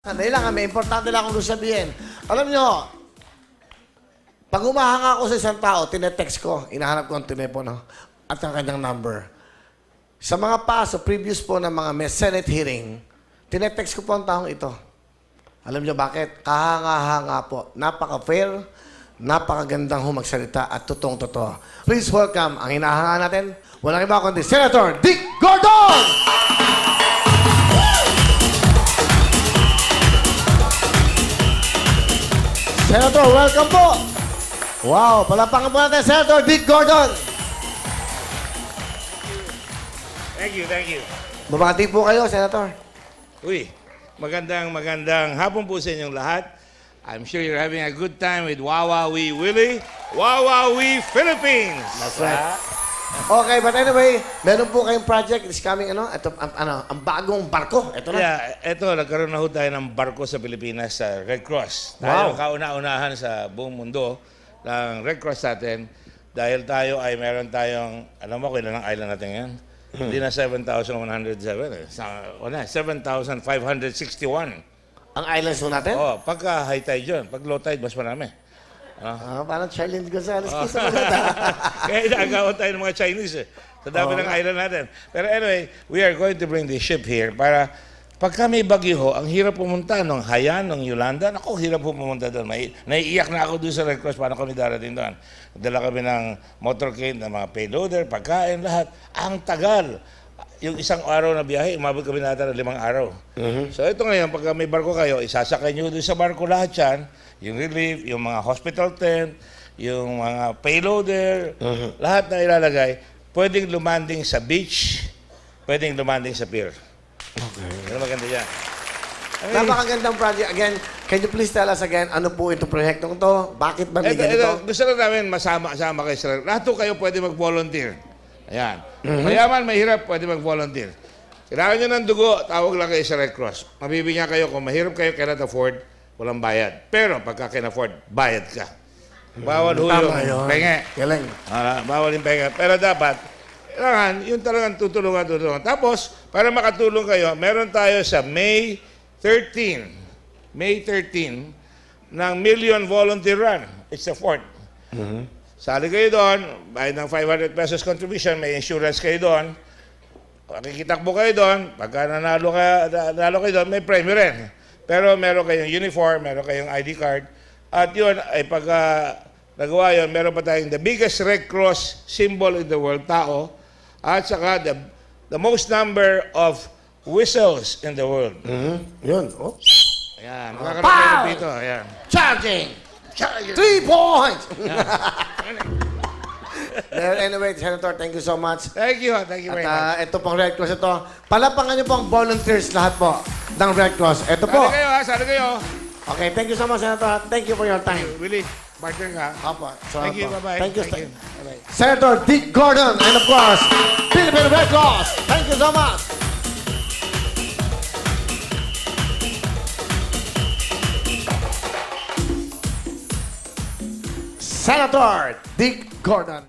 Sandali lang, may importante lang akong gusto sabihin. Alam nyo, pag umahanga ako sa isang tao, tinetext ko, inahanap ko ang telepono at ang kanyang number. Sa mga paso, previous po ng mga may Senate hearing, tinetext ko po ang taong ito. Alam nyo bakit? Kahanga-hanga po. Napaka-fair, napakagandang humagsalita at totoong-totoo. Please welcome ang hinahanga natin. Walang iba kundi Senator Dick Gordon! Senator, welcome po! Wow, palapakan po natin, Senator Dick Gordon! Thank you, thank you. Babati po kayo, Senator. Uy, magandang hapon po sa inyong lahat. I'm sure you're having a good time with Wawa Wee Willie, Wawa Wee Philippines. That's right. Okay, but anyway, meron po kayong project is coming, ito, ang bagong barko. Ito na. Yeah, eto, nagkaroon na ho tayo ng barko sa Pilipinas sa Red Cross. Wow. Tayo kauna-unahan sa buong mundo ng Red Cross natin dahil tayo ay meron tayong, alam mo kung ilan ang island natin yan? Hindi na 7,107 7,561. Ang islands po natin? Oh, pagka high tide yun, pag low tide, mas marami. Parang Charlene Gonzalez. Oh. Kaya inaagawan tayo ng mga Chinese sa dami ng island natin. Pero anyway, we are going to bring the ship here para pagka may bagyo ho, ang hirap pumunta ng Haiyan, ng Yolanda. Naku, hirap po pumunta doon. Naiiyak na ako doon sa Red Cross paano kami darating doon. Dala kami ng motorcade, ng mga payloader, pagkain, lahat. Ang tagal. Yung isang araw na biyahe, umabot kami natin ng 5 araw. So ito ngayon, pag may barko kayo, isasakay nyo doon sa barko lahat yan, yung relief, yung mga hospital tent, yung mga payloader, lahat na ilalagay, pwedeng lumanding sa beach, pwedeng lumanding sa pier. Okay. Pero maganda yan. Napakagandang project. Again, can you please tell us again, ano po itong proyektong to? Bakit ba may ganito? Gusto lang namin masama-sama kayo sa lahat po kayo pwede mag-volunteer. Ayan. Mayaman, mahirap, pwede mag-volunteer. Kailangan nyo ng dugo, tawag lang kayo sa Red Cross. Mabibigyan kayo kung mahirap kayo, cannot afford, walang bayad. Pero pagka can-afford, bayad ka. Bawal ho yung penge. Galing. Bawal yung penge. Pero dapat, kailangan, yung talagang tutulungan. Tapos, para makatulong kayo, meron tayo sa May 13 ng Million Volunteer Run. It's the 4th. Sali kayo doon, bayad ng 500 pesos contribution, may insurance kayo doon. Makikitakbo kayo doon, pagka nanalo kayo doon, may premium rin. Pero meron kayong uniform, meron kayong ID card. At yun, ay pagka nagawa yun, meron pa tayong the biggest Red Cross symbol in the world, tao. At saka the most number of whistles in the world. Yun. Oh. Ayan, makakaroon kayo dito. Ayan. Charging! 3 points! Anyway, Senator, thank you so much. Thank you very much. Ito pong Red Cross ito. Palapangan niyo pong volunteers lahat po ng Red Cross. Ito po. Sali kayo sali kayo. Okay, thank you so much, Senator. Thank you for your time. Willie, partner ka. Opo. Thank you, bye-bye. Thank you. Thank you. Senator Dick Gordon and of course, Philippine Red Cross. Thank you so much. Senator Dick Gordon.